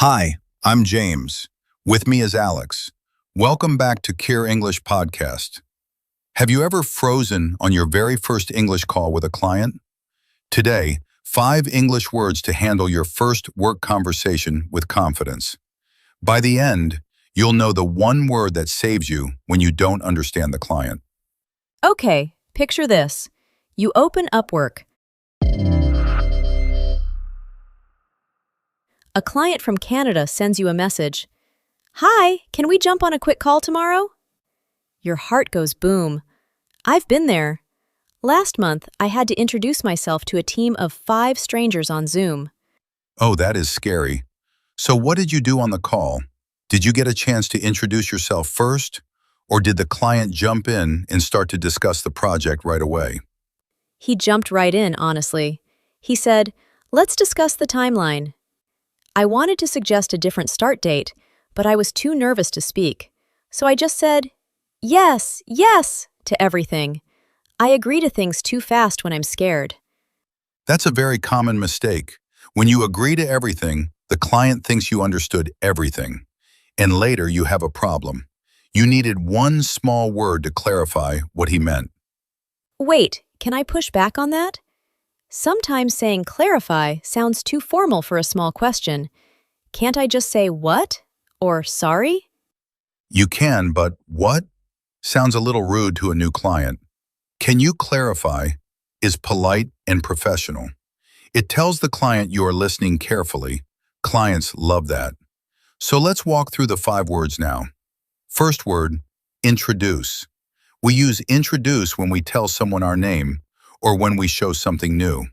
Hi, I'm James. With me is Alex. Welcome back to Care English Podcast. Have you ever frozen on your very first English call with a client? Today, 5 English words to handle your first work conversation with confidence. By the end, you'll know the one word that saves you when you don't understand the client. Okay, picture this. You open Upwork. A client from Canada sends you a message. Hi, can we jump on a quick call tomorrow? Your heart goes boom. I've been there. Last month, I had to introduce myself to a team of 5 strangers on Zoom. Oh, that is scary. So what did you do on the call? Did you get a chance to introduce yourself first? Or did the client jump in and start to discuss the project right away? He jumped right in, honestly. He said, "Let's discuss the timeline." I wanted to suggest a different start date, but I was too nervous to speak. So I just said, yes, to everything. I agree to things too fast when I'm scared. That's a very common mistake. When you agree to everything, the client thinks you understood everything. And later you have a problem. You needed one small word to clarify what he meant. Wait, can I push back on that? Sometimes saying clarify sounds too formal for a small question. Can't I just say what? Or sorry? You can, but what? Sounds a little rude to a new client. Can you clarify is polite and professional. It tells the client you are listening carefully. Clients love that. So let's walk through the 5 words now. First word, introduce. We use introduce when we tell someone our name or when we show something new.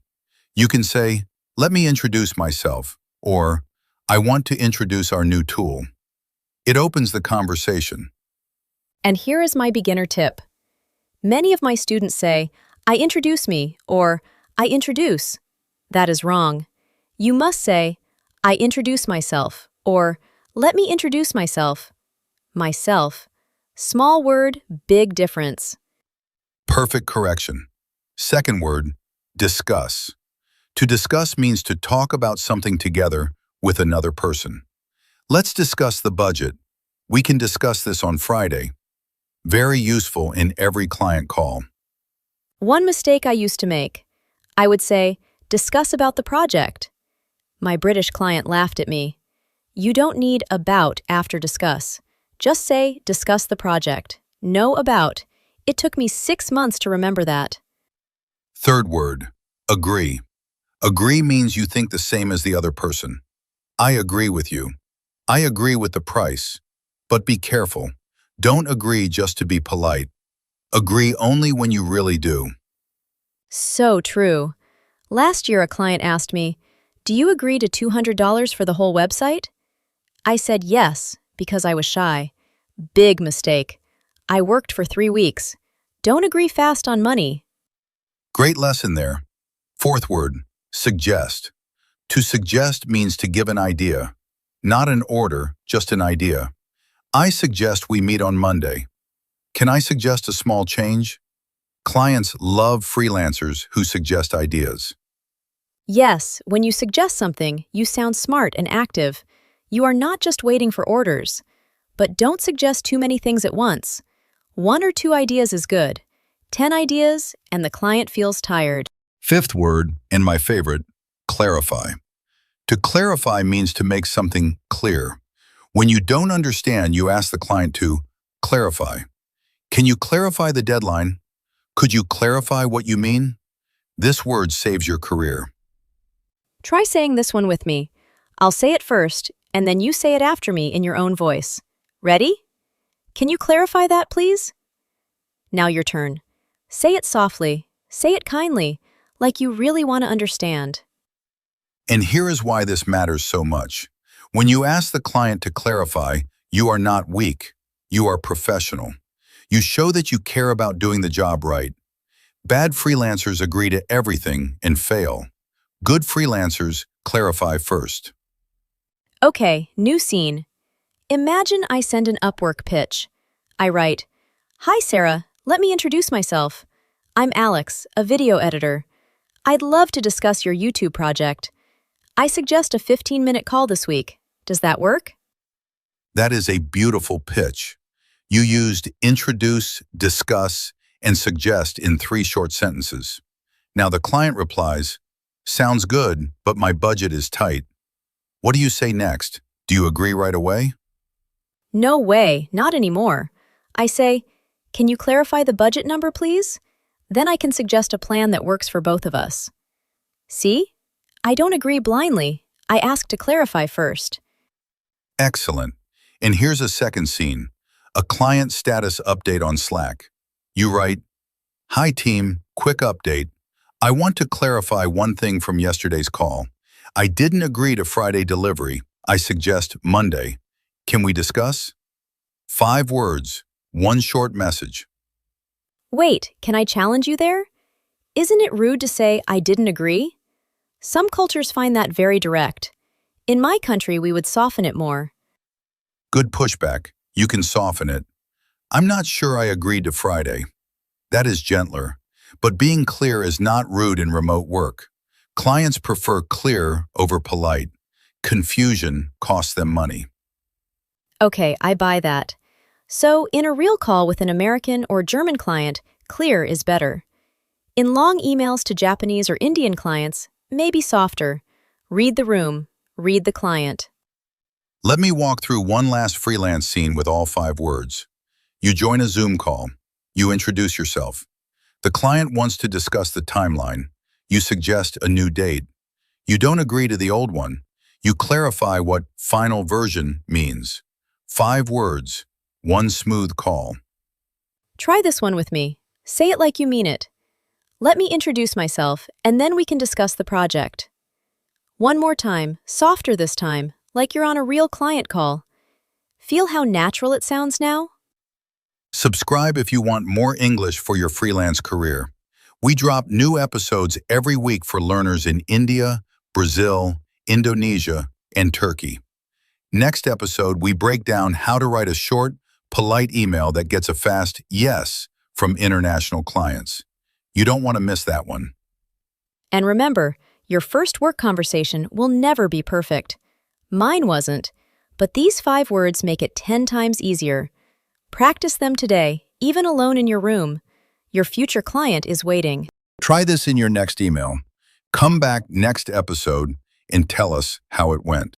You can say, let me introduce myself, or I want to introduce our new tool. It opens the conversation. And here is my beginner tip. Many of my students say, I introduce me, or I introduce. That is wrong. You must say, I introduce myself, or let me introduce myself. Myself. Small word, big difference. Perfect correction. Second word, discuss. To discuss means to talk about something together with another person. Let's discuss the budget. We can discuss this on Friday. Very useful in every client call. One mistake I used to make. I would say, discuss about the project. My British client laughed at me. You don't need about after discuss. Just say, discuss the project. No about. It took me 6 months to remember that. Third word, agree. Agree means you think the same as the other person. I agree with you. I agree with the price. But be careful. Don't agree just to be polite. Agree only when you really do. So true. Last year, a client asked me, do you agree to $200 for the whole website? I said yes, because I was shy. Big mistake. I worked for 3 weeks. Don't agree fast on money. Great lesson there. Fourth word, suggest. To suggest means to give an idea. Not an order, just an idea. I suggest we meet on Monday. Can I suggest a small change? Clients love freelancers who suggest ideas. Yes, when you suggest something, you sound smart and active. You are not just waiting for orders. But don't suggest too many things at once. 1 or 2 ideas is good. 10 ideas, and the client feels tired. Fifth word, and my favorite, clarify. To clarify means to make something clear. When you don't understand, you ask the client to clarify. Can you clarify the deadline? Could you clarify what you mean? This word saves your career. Try saying this one with me. I'll say it first, and then you say it after me in your own voice. Ready? Can you clarify that, please? Now your turn. Say it softly. Say it kindly, like you really want to understand. And here is why this matters so much. When you ask the client to clarify, you are not weak. You are professional. You show that you care about doing the job right. Bad freelancers agree to everything and fail. Good freelancers clarify first. Okay, new scene. Imagine I send an Upwork pitch. I write, Hi Sarah, let me introduce myself. I'm Alex, a video editor. I'd love to discuss your YouTube project. I suggest a 15-minute call this week. Does that work? That is a beautiful pitch. You used introduce, discuss, and suggest in 3 short sentences. Now the client replies, "Sounds good, but my budget is tight." What do you say next? Do you agree right away? No way, not anymore. I say, can you clarify the budget number, please? Then I can suggest a plan that works for both of us. See? I don't agree blindly. I ask to clarify first. Excellent. And here's a second scene, a client status update on Slack. You write, "Hi team, quick update. I want to clarify one thing from yesterday's call. I didn't agree to Friday delivery. I suggest Monday. Can we discuss?" 5 words, 1 short message. Wait, can I challenge you there? Isn't it rude to say I didn't agree? Some cultures find that very direct. In my country, we would soften it more. Good pushback. You can soften it. "I'm not sure I agreed to Friday." That is gentler. But being clear is not rude in remote work. Clients prefer clear over polite. Confusion costs them money. Okay, I buy that. So, in a real call with an American or German client, clear is better. In long emails to Japanese or Indian clients, maybe softer. Read the room, read the client. Let me walk through one last freelance scene with all 5 words. You join a Zoom call. You introduce yourself. The client wants to discuss the timeline. You suggest a new date. You don't agree to the old one. You clarify what final version means. 5 words, 1 smooth call. Try this one with me. Say it like you mean it. Let me introduce myself, and then we can discuss the project. One more time, softer this time, like you're on a real client call. Feel how natural it sounds now? Subscribe if you want more English for your freelance career. We drop new episodes every week for learners in India, Brazil, Indonesia, and Turkey. Next episode, we break down how to write a short, polite email that gets a fast yes from international clients. You don't want to miss that one. And remember, your first work conversation will never be perfect. Mine wasn't, but these 5 words make it 10 times easier. Practice them today, even alone in your room. Your future client is waiting. Try this in your next email. Come back next episode and tell us how it went.